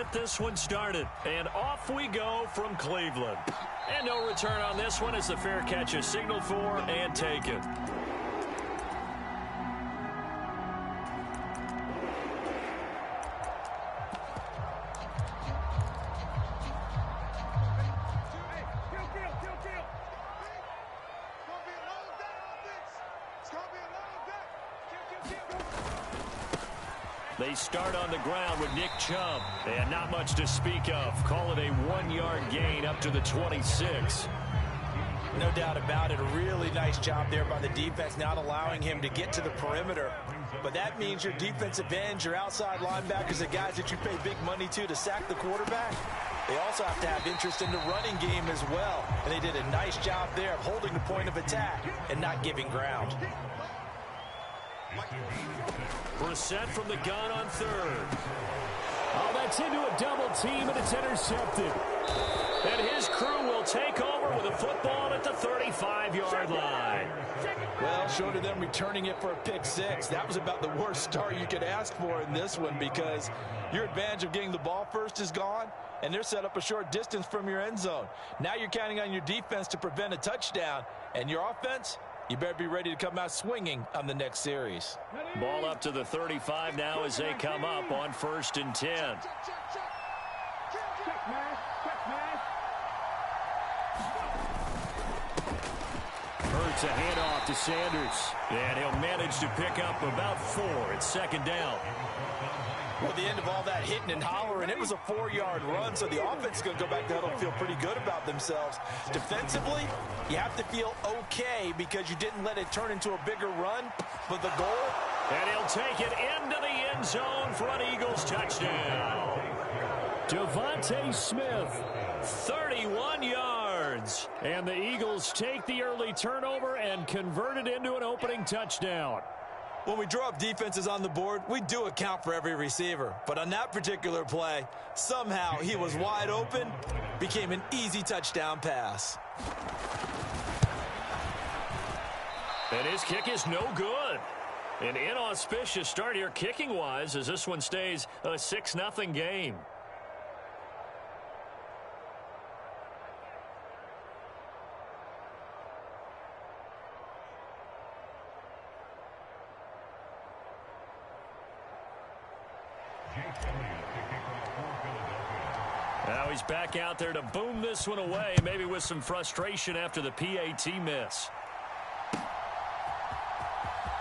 get this one started. And off we go from Cleveland. And no return on this one as the fair catch is signaled for and taken. They start on the ground with Nick Chubb. And not much to speak of. Call it a 1-yard gain up to the 26. No doubt about it. A really nice job there by the defense, not allowing him to get to the perimeter. But that means your defensive ends, your outside linebackers, the guys that you pay big money to sack the quarterback, they also have to have interest in the running game as well. And they did a nice job there of holding the point of attack and not giving ground. Brissett from the gun on third. Oh, that's into a double team, and it's intercepted. And his crew will take over with a football at the 35-yard line. Well, short of them returning it for a pick six, that was about the worst start you could ask for in this one, because your advantage of getting the ball first is gone, and they're set up a short distance from your end zone. Now you're counting on your defense to prevent a touchdown, and your offense, you better be ready to come out swinging on the next series. Ball up to the 35 now as they come up on 1st and 10. Hurts a handoff to Sanders. And he'll manage to pick up about 4. It's 2nd down. Well, at the end of all that hitting and hollering, it was a 4-yard run, so the offense is going to go back to huddle and feel pretty good about themselves. Defensively, you have to feel okay because you didn't let it turn into a bigger run, but the goal... And he'll take it into the end zone for an Eagles touchdown. Devontae Smith, 31 yards. And the Eagles take the early turnover and convert it into an opening touchdown. When we draw up defenses on the board, we do account for every receiver. But on that particular play, somehow he was wide open, became an easy touchdown pass. And his kick is no good. An inauspicious start here kicking-wise as this one stays a 6-0 game. Now he's back out there to boom this one away, maybe with some frustration after the PAT miss.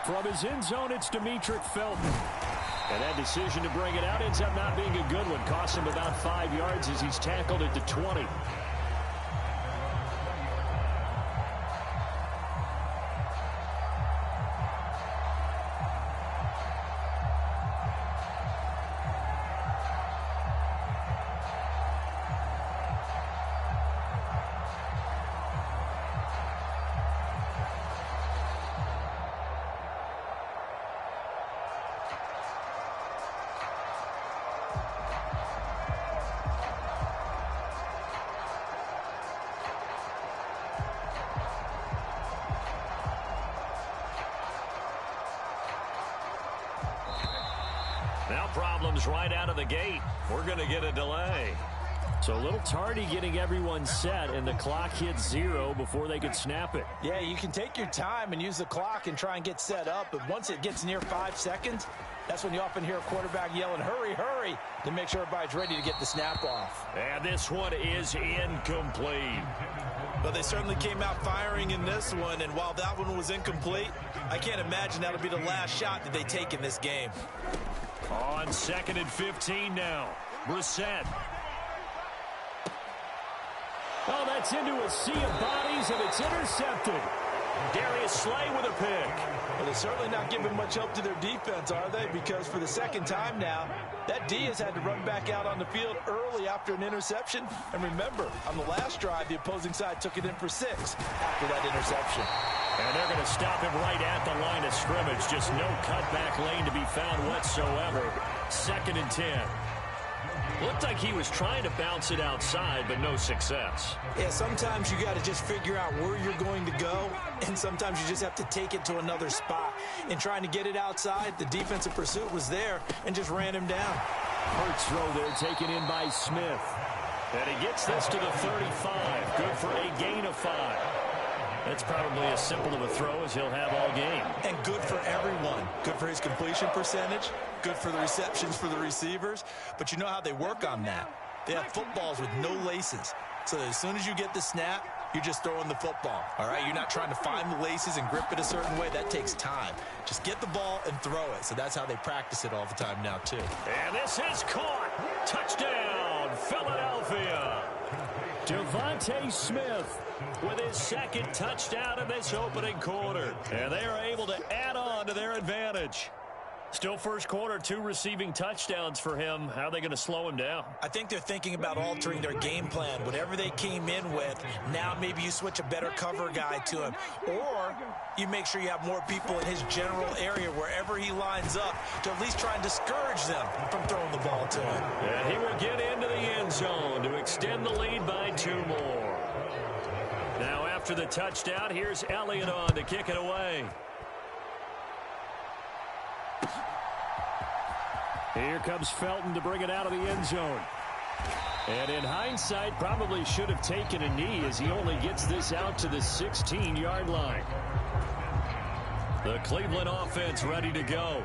From his end zone, it's Demetric Felton. And that decision to bring it out ends up not being a good one. Cost him about 5 yards as he's tackled at the 20. Now problems right out of the gate. We're going to get a delay. So a little tardy getting everyone set, and the clock hit 0 before they could snap it. Yeah, you can take your time and use the clock and try and get set up, but once it gets near 5 seconds, that's when you often hear a quarterback yelling, hurry, hurry, to make sure everybody's ready to get the snap off. And this one is incomplete. But they certainly came out firing in this one, and while that one was incomplete, I can't imagine that'll be the last shot that they take in this game. On 2nd and 15 now. Brissett. Oh, that's into a sea of bodies, and it's intercepted. Darius Slay with a pick. Well, they're certainly not giving much help to their defense, are they? Because for the second time now, that D has had to run back out on the field early after an interception. And remember, on the last drive, the opposing side took it in for 6 after that interception. And they're going to stop him right at the line of scrimmage. Just no cutback lane to be found whatsoever. 2nd and 10. Looked like he was trying to bounce it outside, but no success. Yeah, sometimes you got to just figure out where you're going to go, and sometimes you just have to take it to another spot. In trying to get it outside, the defensive pursuit was there and just ran him down. Hurts throw there, taken in by Smith. And he gets this to the 35. Good for a gain of 5. That's probably as simple of a throw as he'll have all game. And good for everyone. Good for his completion percentage. Good for the receptions for the receivers. But you know how they work on that. They have footballs with no laces. So that as soon as you get the snap, you're just throwing the football. All right? You're not trying to find the laces and grip it a certain way. That takes time. Just get the ball and throw it. So that's how they practice it all the time now, too. And this is caught. Touchdown, Philadelphia. Devontae Smith with his second touchdown in this opening quarter. And they are able to add on to their advantage. Still first quarter, 2 receiving touchdowns for him. How are they going to slow him down? I think they're thinking about altering their game plan. Whatever they came in with, now maybe you switch a better cover guy to him. Or you make sure you have more people in his general area wherever he lines up to at least try and discourage them from throwing the ball to him. And he will get into the end zone to extend the lead by 2 more. Now after the touchdown, here's Elliott on to kick it away. Here comes Felton to bring it out of the end zone. And in hindsight, probably should have taken a knee as he only gets this out to the 16-yard line. The Cleveland offense ready to go.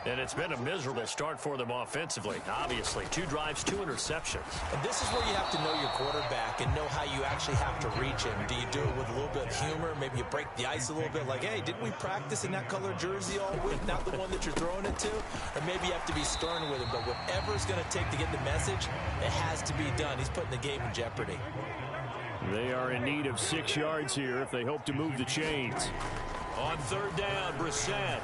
And it's been a miserable start for them offensively. Obviously, 2 drives, 2 interceptions. And this is where you have to know your quarterback and know how you actually have to reach him. Do you do it with a little bit of humor? Maybe you break the ice a little bit like, hey, didn't we practice in that color jersey all week? Not the one that you're throwing it to? Or maybe you have to be stern with him. But whatever it's going to take to get the message, it has to be done. He's putting the game in jeopardy. They are in need of 6 yards here if they hope to move the chains. On third down, Brissett.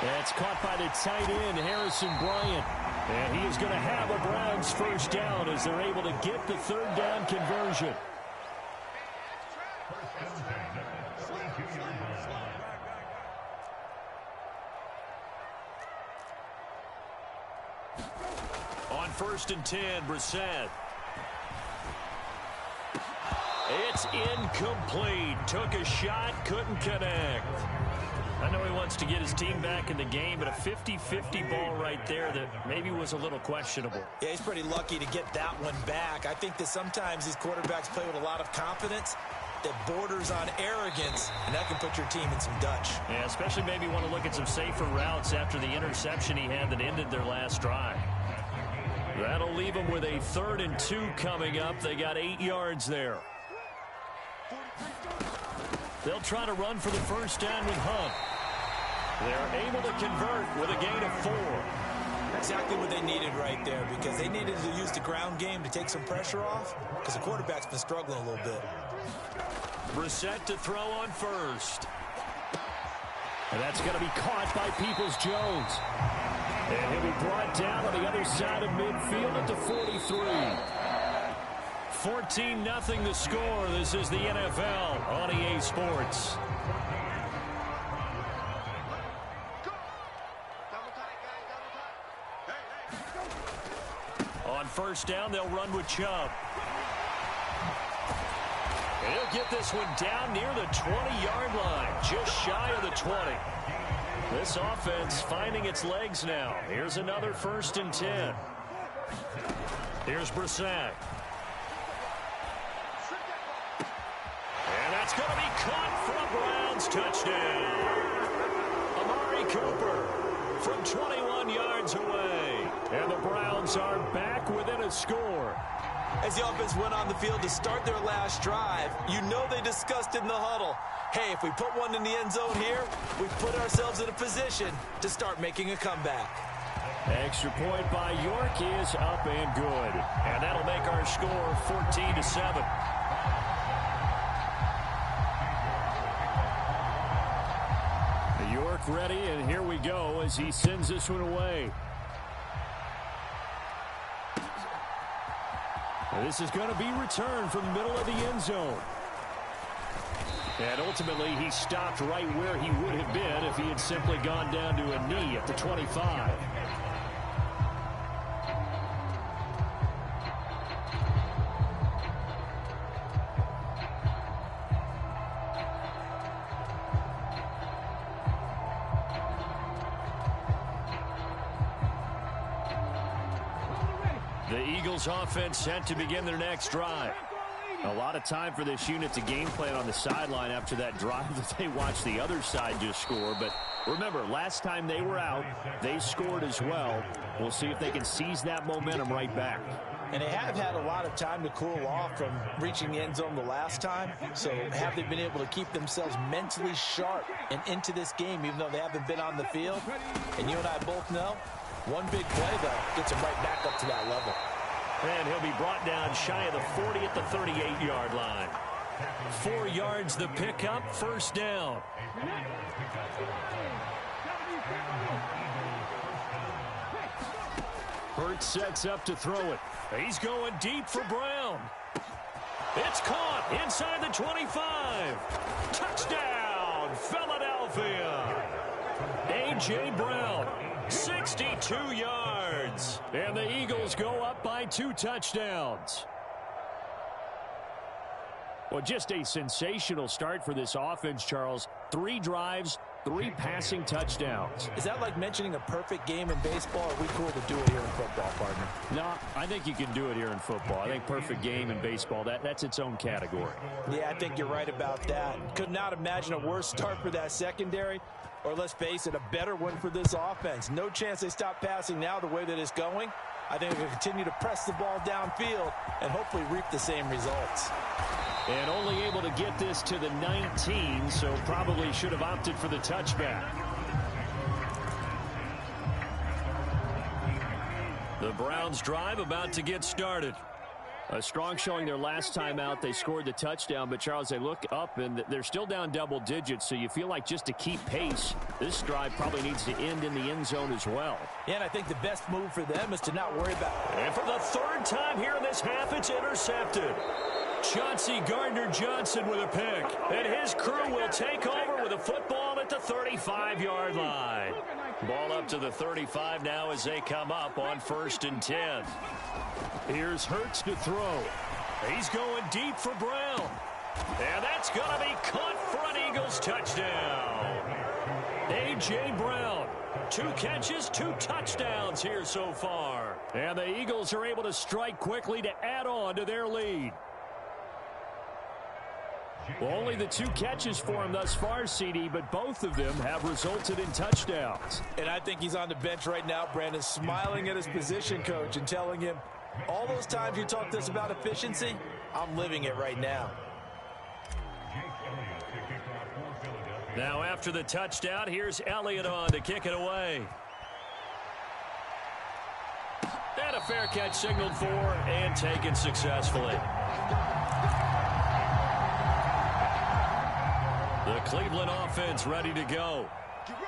That's caught by the tight end, Harrison Bryant. And he is going to have a Browns first down as they're able to get the third down conversion. On 1st and 10, Brissett. It's incomplete. Took a shot, couldn't connect. I know he wants to get his team back in the game, but a 50-50 ball right there that maybe was a little questionable. Yeah, he's pretty lucky to get that one back. I think that sometimes these quarterbacks play with a lot of confidence that borders on arrogance, and that can put your team in some Dutch. Yeah, especially maybe want to look at some safer routes after the interception he had that ended their last drive. That'll leave them with a 3rd and 2 coming up. They got 8 yards there. They'll try to run for the first down with Hunt. They're able to convert with a gain of 4. Exactly what they needed right there, because they needed to use the ground game to take some pressure off, because the quarterback's been struggling a little bit. Brissett to throw on 1st. And that's going to be caught by Peoples-Jones. And he'll be brought down on the other side of midfield at the 43. 14-0 the score. This is the NFL on EA Sports. On first down, they'll run with Chubb. And he'll get this one down near the 20-yard line, just shy of the 20. This offense finding its legs now. Here's another 1st and 10. Here's Brissett. And that's going to be caught for a Browns touchdown. Amari Cooper from 21 yards away. And the Browns are back within a score. As the offense went on the field to start their last drive, you know they discussed in the huddle, hey, if we put one in the end zone here, we put ourselves in a position to start making a comeback. Extra point by York is up and good. And that'll make our score 14-7. York ready, and here we go as he sends this one away. This is going to be returned from the middle of the end zone. And ultimately, he stopped right where he would have been if he had simply gone down to a knee at the 25. The Eagles offense set to begin their next drive. A lot of time for this unit to game plan on the sideline after that drive that they watched the other side just score. But remember, last time they were out, they scored as well. We'll see if they can seize that momentum right back. And they have had a lot of time to cool off from reaching the end zone the last time. So have they been able to keep themselves mentally sharp and into this game, even though they haven't been on the field? And you and I both know, one big play, though, gets them right back up to that level. And he'll be brought down shy of the 40 at the 38-yard line. 4 yards the pickup, first down. Hurts sets up to throw it. He's going deep for Brown. It's caught inside the 25. Touchdown, Philadelphia. A.J. Brown, 62 yards. And the Eagles go up by 2 touchdowns. Well, just a sensational start for this offense, Charles. 3 drives, 3 passing touchdowns. Is that like mentioning a perfect game in baseball, or are we cool to do it here in football, partner? No, I think you can do it here in football. I think perfect game in baseball, that's its own category. Yeah, I think you're right about that. Could not imagine a worse start for that secondary, or let's face it, a better one for this offense. No chance they stop passing now the way that it's going. I think they'll continue to press the ball downfield and hopefully reap the same results. And only able to get this to the 19, so probably should have opted for the touchback. The Browns drive about to get started. A strong showing their last time out. They scored the touchdown, but Charles, they look up and they're still down double digits, so you feel like just to keep pace, this drive probably needs to end in the end zone as well. Yeah, and I think the best move for them is to not worry about it. And for the 3rd time here in this half, it's intercepted. Chauncey Gardner-Johnson with a pick. And his crew will take over with a football at the 35-yard line. Ball up to the 35 now as they come up on 1st and 10. Here's Hurts to throw. He's going deep for Brown. And that's going to be caught for an Eagles touchdown. A.J. Brown, 2 catches, 2 touchdowns here so far. And the Eagles are able to strike quickly to add on to their lead. Well, only the 2 catches for him thus far, CD, but both of them have resulted in touchdowns. And I think he's on the bench right now, Brandon, smiling at his position coach and telling him, all those times you talked to us about efficiency, I'm living it right now. Now after the touchdown, here's Elliott on to kick it away. And a fair catch signaled for and taken successfully. The Cleveland offense ready to go.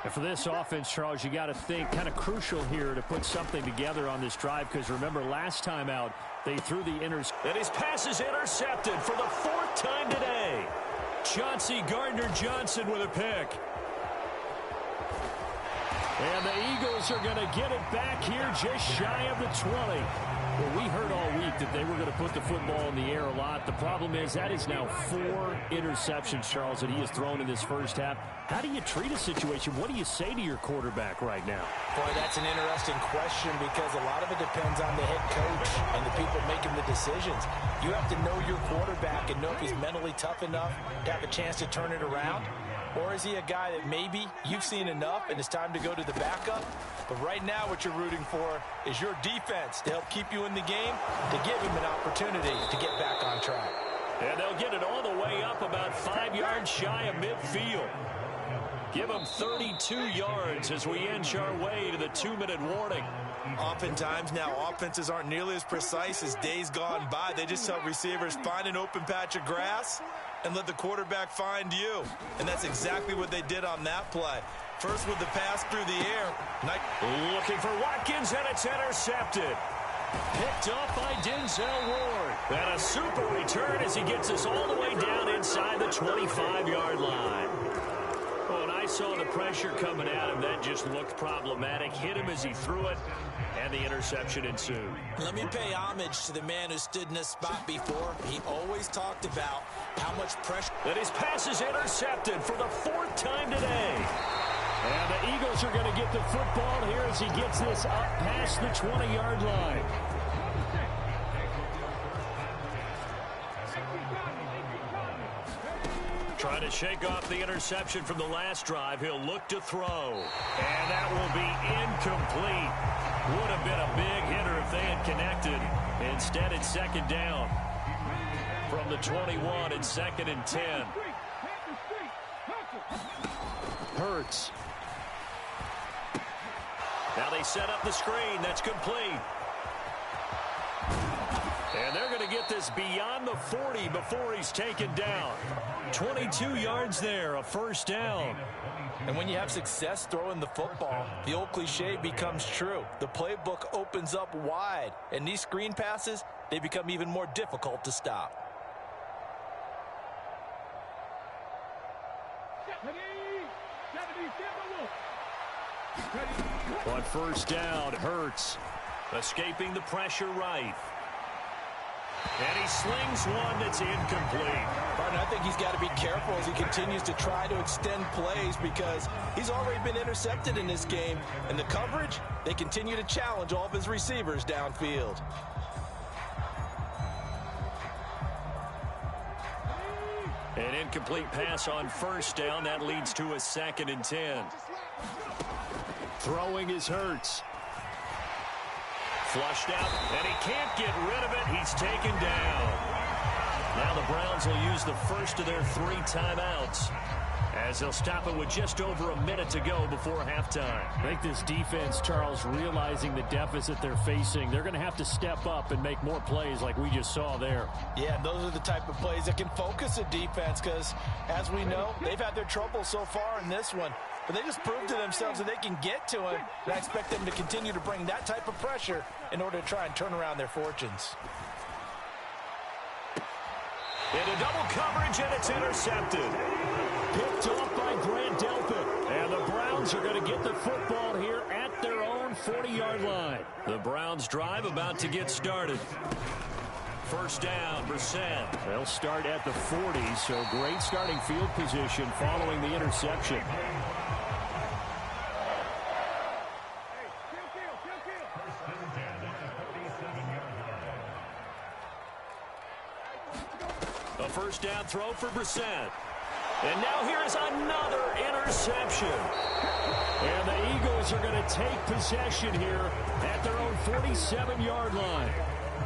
And for this offense, Charles, you got to think kind of crucial here to put something together on this drive, because remember last time out they threw the interception. And his pass is intercepted for the 4th time today. Chauncey Gardner-Johnson with a pick. And the Eagles are going to get it back here just shy of the 20. Well, we heard all week that they were going to put the football in the air a lot. The problem is that is now 4 interceptions, Charles, that he has thrown in this first half. How do you treat a situation? What do you say to your quarterback right now? Boy, that's an interesting question, because a lot of it depends on the head coach and the people making the decisions. You have to know your quarterback and know if he's mentally tough enough to have a chance to turn it around. Or is he a guy that maybe you've seen enough and it's time to go to the backup? But right now what you're rooting for is your defense to help keep you in the game, to give him an opportunity to get back on track. And they'll get it all the way up about 5 yards shy of midfield. Give them 32 yards as we inch our way to the 2-minute warning. Oftentimes now offenses aren't nearly as precise as days gone by. They just help receivers find an open patch of grass and let the quarterback find you. And that's exactly what they did on that play. First with the pass through the air. Looking for Watkins, and it's intercepted. Picked off by Denzel Ward. And a super return as he gets us all the way down inside the 25-yard line. Oh, and I saw the pressure coming at him. That just looked problematic. Hit him as he threw it, and the interception ensued. Let me pay homage to the man who stood in this spot before. He always talked about how much pressure. And his pass is intercepted for the 4th time today. And the Eagles are going to get the football here as he gets this up past the 20-yard line. Trying to shake off the interception from the last drive. He'll look to throw. And that will be incomplete. Would have been a big hitter if they had connected. Instead, it's second down. From the 21, it's 2nd and 10. Hurts. Now they set up the screen. That's complete. And they're going to get this beyond the 40 before he's taken down. 22 yards there, a first down. And when you have success throwing the football, the old cliche becomes true. The playbook opens up wide. And these screen passes, they become even more difficult to stop. On first down, Hurts. Escaping the pressure right. And he slings one that's incomplete. Partner, I think he's got to be careful as he continues to try to extend plays because he's already been intercepted in this game. And the coverage, they continue to challenge all of his receivers downfield. An incomplete pass on first down. That leads to a 2nd and 10. Throwing is Hurts. Flushed out, and he can't get rid of it. He's taken down. Now the Browns will use the first of their 3 timeouts as they'll stop it with just over a minute to go before halftime. I think this defense, Charles, realizing the deficit they're facing, they're going to have to step up and make more plays like we just saw there. Yeah, those are the type of plays that can focus a defense because, as we know, they've had their trouble so far in this one. But they just proved to themselves that they can get to him, and I expect them to continue to bring that type of pressure in order to try and turn around their fortunes. Into double coverage, and it's intercepted. Picked off by Grant Delpit. And the Browns are going to get the football here at their own 40-yard line. The Browns drive about to get started. First down, Brissett. They'll start at the 40, so great starting field position following the interception. A first down throw for Brissett. And now here is another interception. And the Eagles are going to take possession here at their own 47-yard line.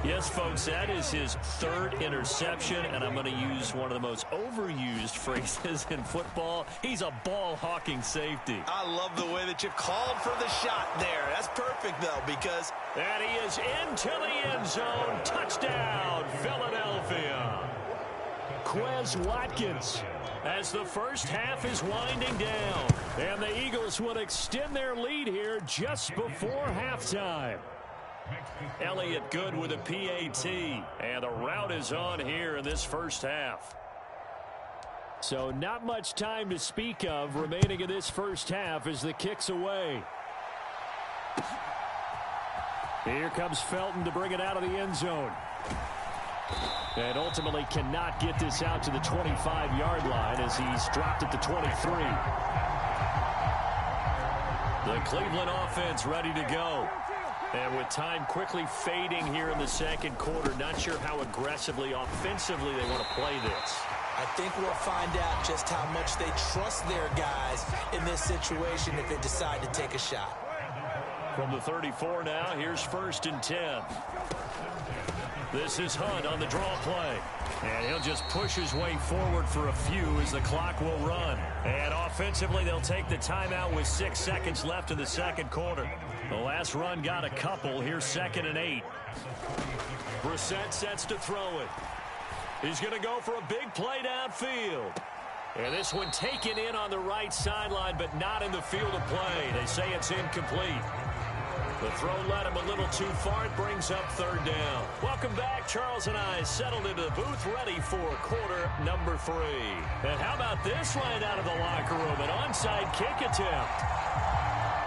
Yes, folks, that is his 3rd interception, and I'm going to use one of the most overused phrases in football. He's a ball-hawking safety. I love the way that you called for the shot there. That's perfect, though, because... And he is into the end zone. Touchdown, Philadelphia. Quez Watkins. As the first half is winding down. And the Eagles will extend their lead here just before halftime. Elliott good with a PAT. And the route is on here in this first half. So not much time to speak of remaining in this first half as the kick's away. Here comes Felton to bring it out of the end zone. And ultimately cannot get this out to the 25-yard line as he's dropped at the 23. The Cleveland offense ready to go. And with time quickly fading here in the second quarter, not sure how aggressively, offensively they want to play this. I think we'll find out just how much they trust their guys in this situation if they decide to take a shot. From the 34 now, here's 1st and 10. This is Hunt on the draw play. And he'll just push his way forward for a few as the clock will run. And offensively, they'll take the timeout with 6 seconds left in the second quarter. The last run got a couple. Here's 2nd and 8. Brissett sets to throw it. He's going to go for a big play downfield. And this one taken in on the right sideline, but not in the field of play. They say it's incomplete. The throw led him a little too far. It brings up 3rd down. Welcome back. Charles and I settled into the booth ready for quarter number 3. And how about this right out of the locker room? An onside kick attempt.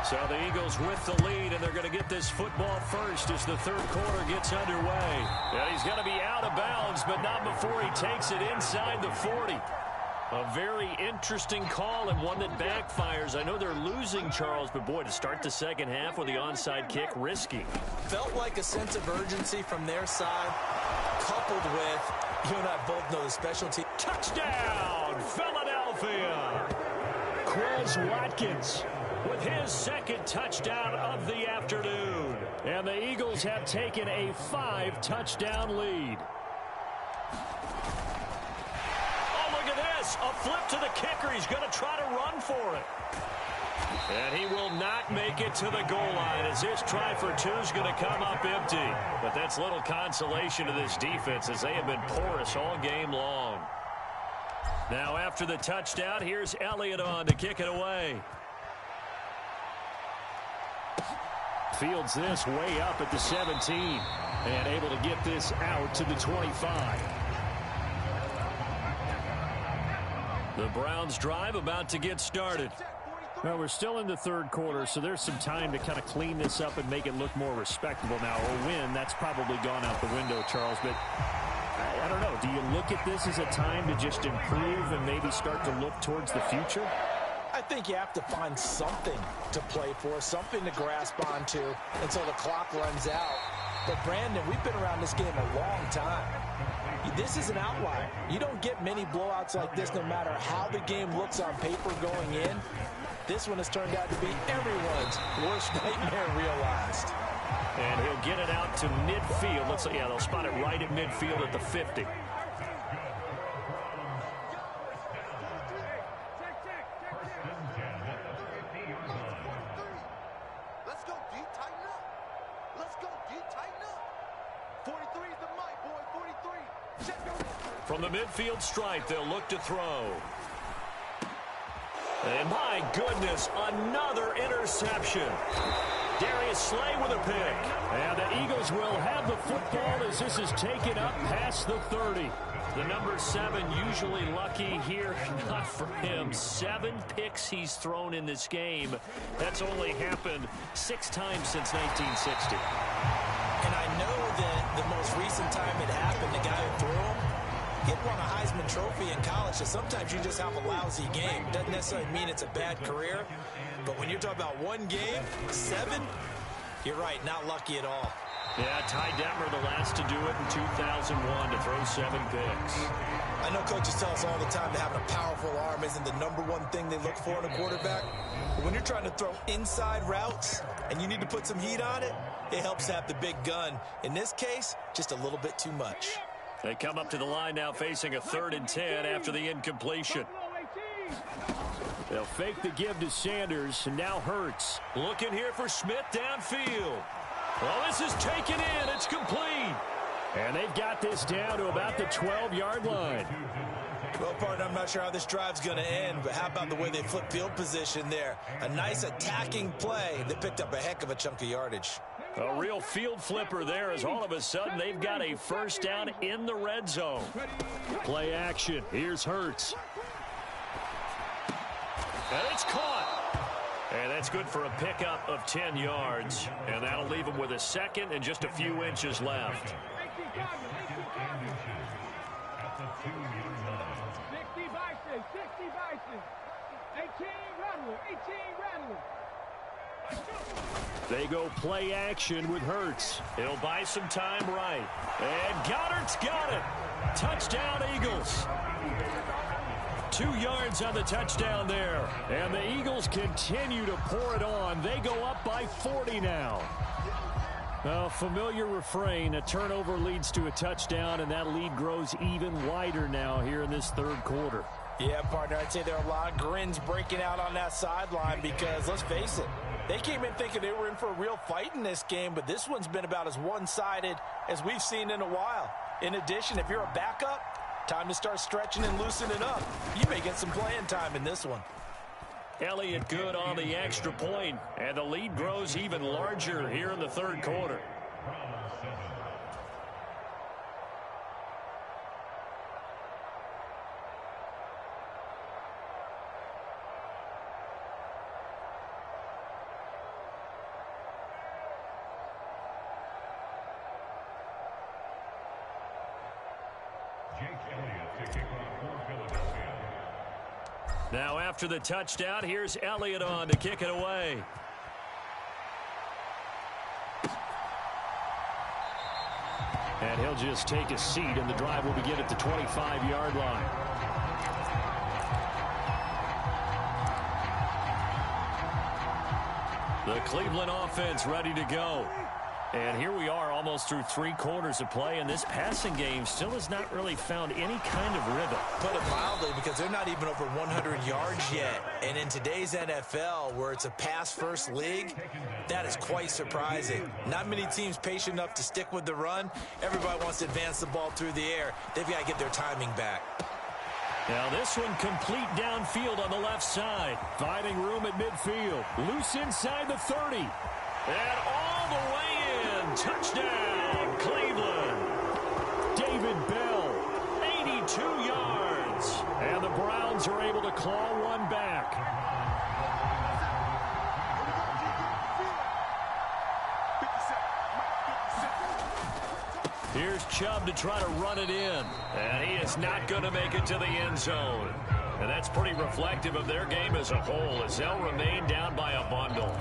So the Eagles with the lead, and they're going to get this football first as the 3rd quarter gets underway. And he's going to be out of bounds, but not before he takes it inside the 40. A very interesting call and one that backfires. I know they're losing, Charles, but boy, to start the second half with the onside kick, risky. Felt like a sense of urgency from their side, coupled with, you and I both know the special team. Touchdown, Philadelphia! Quez Watkins with his second touchdown of the afternoon. And the Eagles have taken a 5-touchdown lead. A flip to the kicker. He's going to try to run for it. And he will not make it to the goal line as this try for two is going to come up empty. But that's little consolation to this defense as they have been porous all game long. Now after the touchdown, here's Elliott on to kick it away. Fields this way up at the 17 and able to get this out to the 25. The Browns drive about to get started. Well, we're still in the third quarter, so there's some time to kind of clean this up and make it look more respectable now. A win, that's probably gone out the window, Charles. But I don't know. Do you look at this as a time to just improve and maybe start to look towards the future? I think you have to find something to play for, something to grasp onto until the clock runs out. But, Brandon, we've been around this game a long time. This is an outlier. You don't get many blowouts like this no matter how the game looks on paper going in. This one has turned out to be everyone's worst nightmare realized. And he'll get it out to midfield. Looks like, yeah, they'll spot it right at midfield at the 50. Let's go, D. Tighten up. Let's go, D. Tighten up. 43 is the mic, boy. 43. From the midfield stripe, they'll look to throw. And my goodness, another interception. Darius Slay with a pick. And the Eagles will have the football as this is taken up past the 30. The number 7 usually lucky here. Not for him. 7 picks he's thrown in this game. That's only happened 6 times since 1960. And I know that the most recent time it happened, the guy who threw him, he had won a Heisman Trophy in college, so sometimes you just have a lousy game. Doesn't necessarily mean it's a bad career, but when you're talking about one game, 7, you're right, not lucky at all. Yeah, Ty Detmer the last to do it in 2001 to throw 7 picks. I know coaches tell us all the time that having a powerful arm isn't the number one thing they look for in a quarterback. But when you're trying to throw inside routes and you need to put some heat on it, it helps have the big gun. In this case, just a little bit too much. They come up to the line now facing a 3rd and 10 after the incompletion. They'll fake the give to Sanders, and now Hurts. Looking here for Smith downfield. Well, this is taken in. It's complete. And they've got this down to about the 12-yard line. Well, partner, I'm not sure how this drive's going to end, but how about the way they flip field position there? A nice attacking play that picked up a heck of a chunk of yardage. A real field flipper there as all of a sudden they've got a first down in the red zone. Play action. Here's Hurts. And it's caught. And that's good for a pickup of 10 yards. And that'll leave him with a second and just a few inches left. 60 Bison. 18 Rattler. 18 Rattler. They go play action with Hurts. He'll buy some time right. And Goddard's got it. Touchdown, Eagles. 2 yards on the touchdown there. And the Eagles continue to pour it on. They go up by 40 now. A familiar refrain. A turnover leads to a touchdown, and that lead grows even wider now here in this third quarter. Yeah, partner, I'd say there are a lot of grins breaking out on that sideline because, let's face it, they came in thinking they were in for a real fight in this game, but this one's been about as one-sided as we've seen in a while. In addition, if you're a backup, time to start stretching and loosening up. You may get some playing time in this one. Elliott good on the extra point, and the lead grows even larger here in the third quarter. Now after the touchdown, here's Elliott on to kick it away. And he'll just take a seat, and the drive will begin at the 25-yard line. The Cleveland offense ready to go. And here we are almost through 3 quarters of play, and this passing game still has not really found any kind of rhythm. Put it mildly, because they're not even over 100 yards yet. And in today's NFL, where it's a pass-first league, that is quite surprising. Not many teams patient enough to stick with the run. Everybody wants to advance the ball through the air. They've got to get their timing back. Now this one complete downfield on the left side. Finding room at midfield. Loose inside the 30. And all the way in. Touchdown, Cleveland. David Bell, 82 yards. And the Browns are able to claw one back. Here's Chubb to try to run it in. And he is not going to make it to the end zone. And that's pretty reflective of their game as a whole, as they'll remain down by a bundle.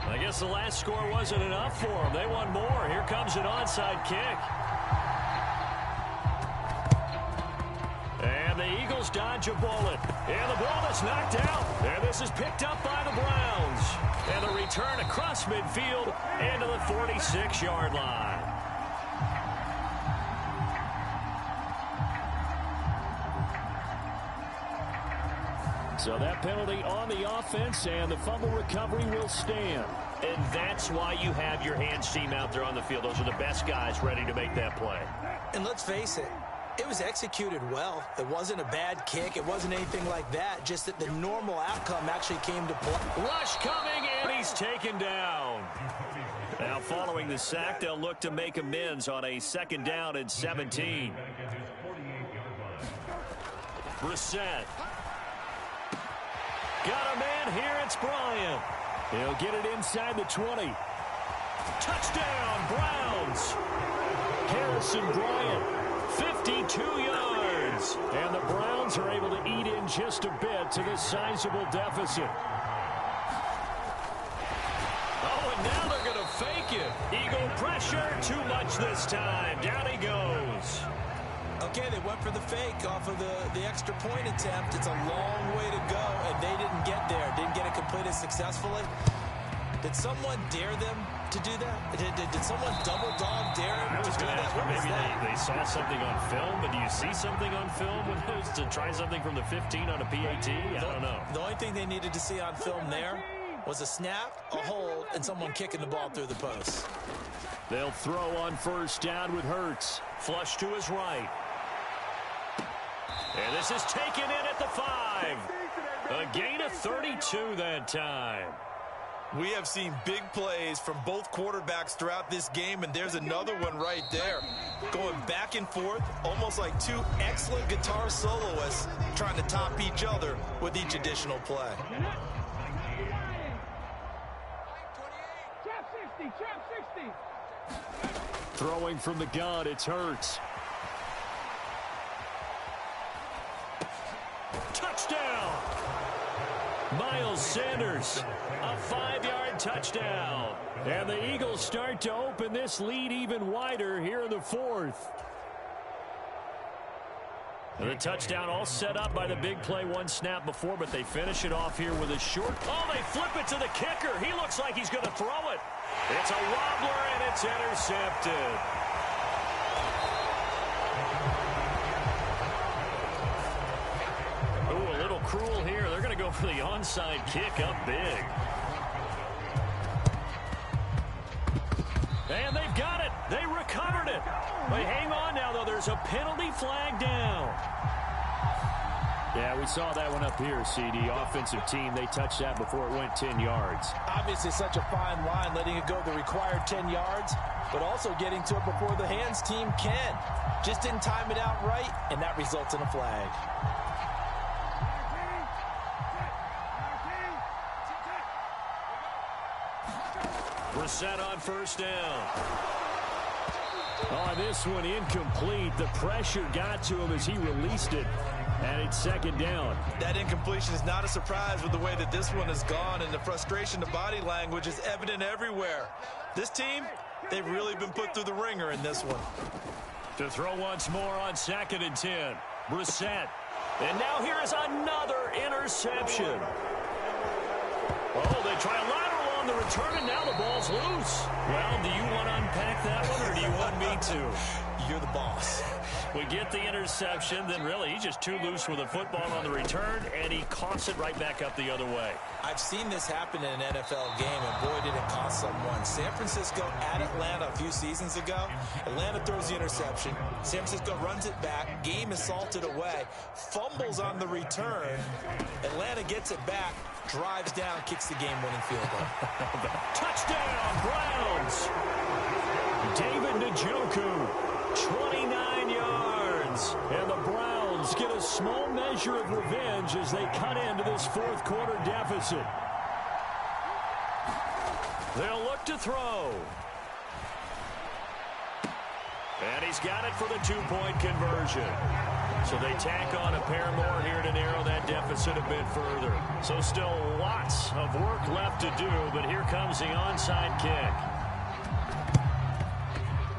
I guess the last score wasn't enough for them. They want more. Here comes an onside kick. And the Eagles dodge a bullet. And the ball is knocked out. And this is picked up by the Browns. And the return across midfield into the 46-yard line. So that penalty on the offense, and the fumble recovery will stand. And that's why you have your hands team out there on the field. Those are the best guys ready to make that play. And let's face it, it was executed well. It wasn't a bad kick. It wasn't anything like that. Just that the normal outcome actually came to play. Rush coming, and he's taken down. Now following the sack, they'll look to make amends on a 2nd down and 17. Brissett. Got a man here, it's Bryant. He'll get it inside the 20. Touchdown, Browns. Harrison Bryant, 52 yards. And the Browns are able to eat in just a bit to this sizable deficit. Oh, and now they're going to fake it. Eagle pressure, too much this time. Down he goes. Okay, they went for the fake off of the extra point attempt. It's a long way to go, and they didn't get there. Didn't get it completed successfully. Did someone dare them to do that? Did someone double dog dare them to do that? What was Maybe that? they saw something on film, but do you see something on film when it was to try something from the 15 on a PAT? I don't know. The only thing they needed to see on film there was a snap, a hold, and someone kicking the ball through the post. They'll throw on 1st down with Hurts. Flush to his right. And this is taken in at the 5. A gain of 32 that time. We have seen big plays from both quarterbacks throughout this game, and there's another one right there. Going back and forth, almost like 2 excellent guitar soloists trying to top each other with each additional play. Trap 60, trap 60. Throwing from the gun, it's Hurts. Touchdown! Miles Sanders, a 5-yard touchdown. And the Eagles start to open this lead even wider here in the 4th. And the touchdown all set up by the big play 1 snap before, but they finish it off here with a short. Oh, they flip it to the kicker. He looks like he's going to throw it. It's a wobbler, and it's intercepted. Cruel here. They're going to go for the onside kick up big. And they've got it. They recovered it. They hang on now, though. There's a penalty flag down. Yeah, we saw that one up here, CD. Offensive team, they touched that before it went 10 yards. Obviously such a fine line, letting it go the required 10 yards, but also getting to it before the hands team can. Just didn't time it out right, and that results in a flag. Brissett on 1st down. Oh, this one incomplete. The pressure got to him as he released it. And it's second down. That incompletion is not a surprise with the way that this one has gone, and the frustration of body language is evident everywhere. This team, they've really been put through the ringer in this one. To throw once more on 2nd and 10. Brissett. And now here is another interception. Oh, they try a lateral on the return, and now the ball's loose. Well, do you want to unpack that one, or do you want me to? You're the boss. We get the interception, then really he's just too loose with the football on the return, and he coughs it right back up the other way. I've seen this happen in an NFL game, and boy, did it cost someone. San Francisco at Atlanta a few seasons ago. Atlanta throws the interception. San Francisco runs it back. Game is salted away. Fumbles on the return. Atlanta gets it back, drives down, kicks the game-winning field goal. Touchdown, Browns! David Njoku, 29 yards. And the Browns get a small measure of revenge as they cut into this fourth quarter deficit. They'll look to throw. And he's got it for the two-point conversion. So they tack on a pair more here to narrow that deficit a bit further. So still lots of work left to do, but here comes the onside kick.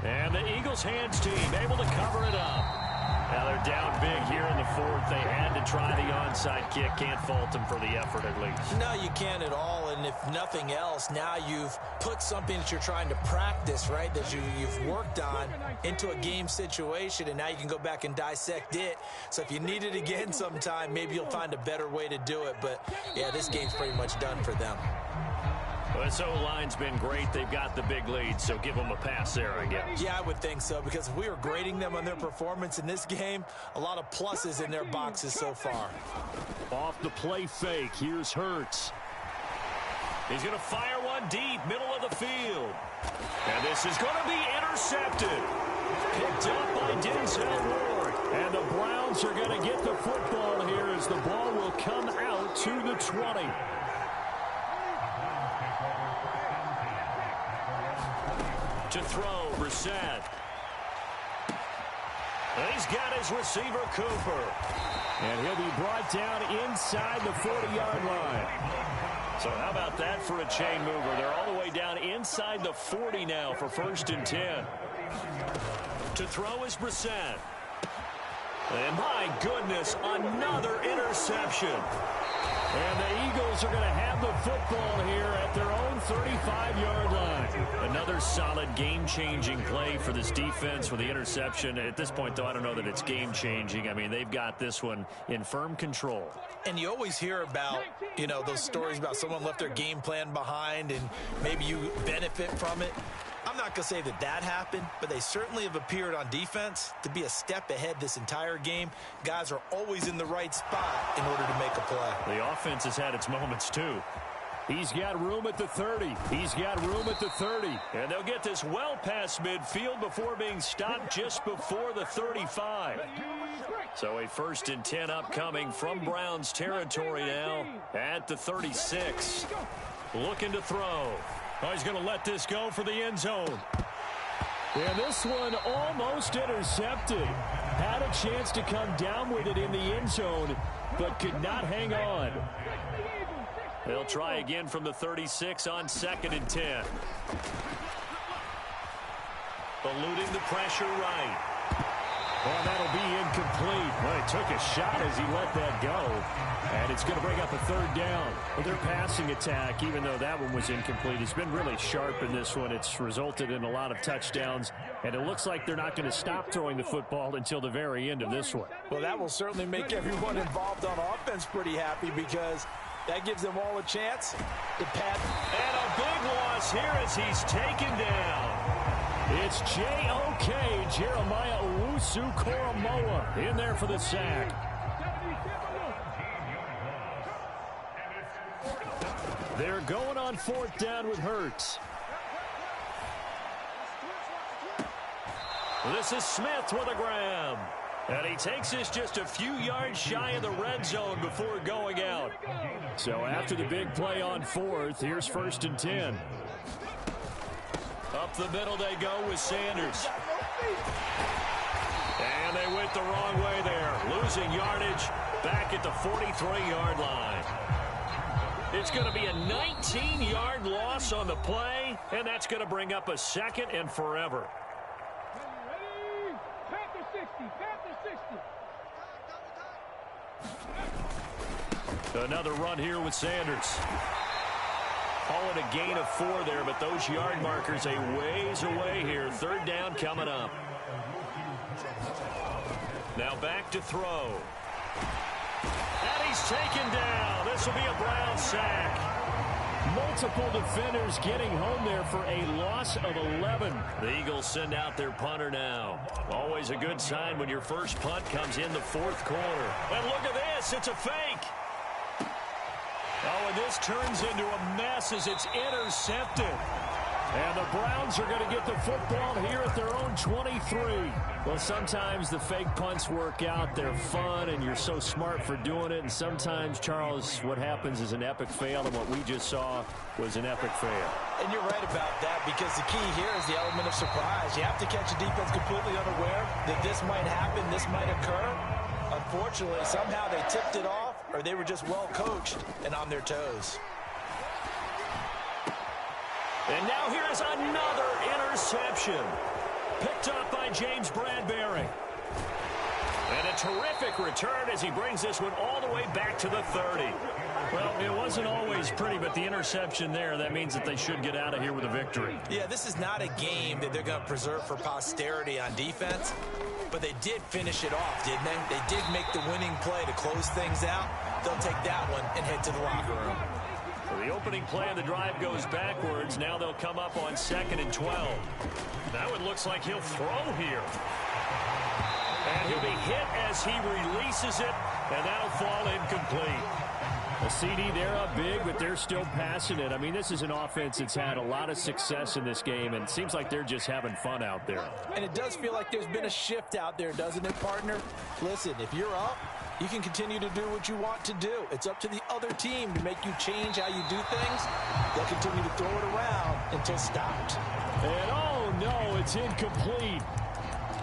And the Eagles hands team able to cover it up. Now they're down big here in the fourth. They had to try the onside kick. Can't fault them for the effort at least. No, you can't at all. And if nothing else, now you've put something that you're trying to practice, right, that you've worked on into a game situation, and now you can go back and dissect it. So if you need it again sometime, maybe you'll find a better way to do it. But, yeah, this game's pretty much done for them. Well, this O-line's been great. They've got the big lead, so give them a pass there, I guess. Yeah, I would think so, because if we were grading them on their performance in this game, a lot of pluses in their boxes so far. Off the play fake, here's Hurts. He's going to fire one deep, middle of the field. And this is going to be intercepted. Picked up by Denzel Ward. And the Browns are going to get the football here as the ball will come out to the 20. To throw, Brissett. And he's got his receiver, Cooper. And he'll be brought down inside the 40-yard line. So how about that for a chain mover? They're all the way down inside the 40 now for 1st and 10. To throw is Brissett. And my goodness, another interception. And the Eagles are going to have the football here at their own 35-yard line. Another solid game-changing play for this defense with the interception. At this point, though, I don't know that it's game-changing. I mean, they've got this one in firm control. And you always hear about, you know, those stories about someone left their game plan behind and maybe you benefit from it. I'm not going to say that that happened, but they certainly have appeared on defense to be a step ahead this entire game. Guys are always in the right spot in order to make a play. The offense has had its moments, too. He's got room at the 30. He's got room at the 30. And they'll get this well past midfield before being stopped just before the 35. So a 1st and 10 upcoming from Browns territory now at the 36. Looking to throw. Oh, he's going to let this go for the end zone. And this one almost intercepted. Had a chance to come down with it in the end zone, but could not hang on. They'll try again from the 36 on 2nd and 10. Eluding the pressure right. Well, that'll be incomplete. Well, he took a shot as he let that go. And it's going to bring up a 3rd down. Well, their passing attack, even though that one was incomplete, has been really sharp in this one. It's resulted in a lot of touchdowns. And it looks like they're not going to stop throwing the football until the very end of this one. Well, that will certainly make everyone involved on offense pretty happy because that gives them all a chance to pad. And a big loss here as he's taken down. It's J.O.K. Jeremiah Owusu-Koramoah in there for the sack. They're going on 4th down with Hurts. This is Smith with a grab. And he takes this just a few yards shy of the red zone before going out. So after the big play on 4th, here's 1st and 10. Up Up the middle they go with Sanders. And they went the wrong way there. Losing yardage back at the 43-yard line. It's going to be a 19-yard loss on the play, and that's going to bring up a second and forever. Ready? Panther 60, Panther 60. Another run here with Sanders. Call it a gain of 4 there, but those yard markers a ways away here. Third down coming up. Now back to throw. And he's taken down. This will be a Brown sack. Multiple defenders getting home there for a loss of 11. The Eagles send out their punter now. Always a good sign when your first punt comes in the fourth quarter. And look at this. It's a fake. Oh, and this turns into a mess as it's intercepted. And the Browns are going to get the football here at their own 23. Well, sometimes the fake punts work out. They're fun, and you're so smart for doing it. And sometimes, Charles, what happens is an epic fail, and what we just saw was an epic fail. And you're right about that, because the key here is the element of surprise. You have to catch a defense completely unaware that this might happen, this might occur. Unfortunately, somehow they tipped it off, or they were just well coached and on their toes. And now here's another interception. Picked up by James Bradbury. And a terrific return as he brings this one all the way back to the 30. Well, it wasn't always pretty, but the interception there, that means that they should get out of here with a victory. Yeah, this is not a game that they're going to preserve for posterity on defense, but they did finish it off, didn't they? They did make the winning play to close things out. They'll take that one and head to the locker room. Well, the opening play of the drive goes backwards. Now they'll come up on 2nd and 12. That one looks like he'll throw here. And he'll be hit as he releases it, and that'll fall incomplete. A CD, they're up big, but they're still passing it. I mean, this is an offense that's had a lot of success in this game, and it seems like they're just having fun out there. And it does feel like there's been a shift out there, doesn't it, partner? Listen, if you're up, you can continue to do what you want to do. It's up to the other team to make you change how you do things. They'll continue to throw it around until stopped. And oh no, it's incomplete.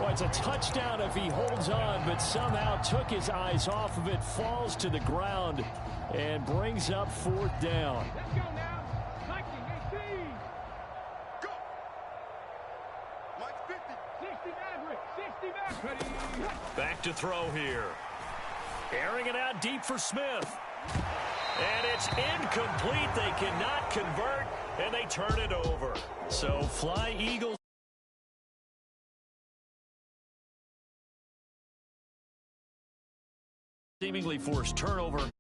Well, it's a touchdown if he holds on, but somehow took his eyes off of it, falls to the ground, and brings up 4th down. Let's go now. 19, 18. Go. Mike 50. 60 Maverick. 60 Maverick. Back to throw here. Airing it out deep for Smith. And it's incomplete. They cannot convert, and they turn it over. So fly Eagles. Seemingly forced turnover.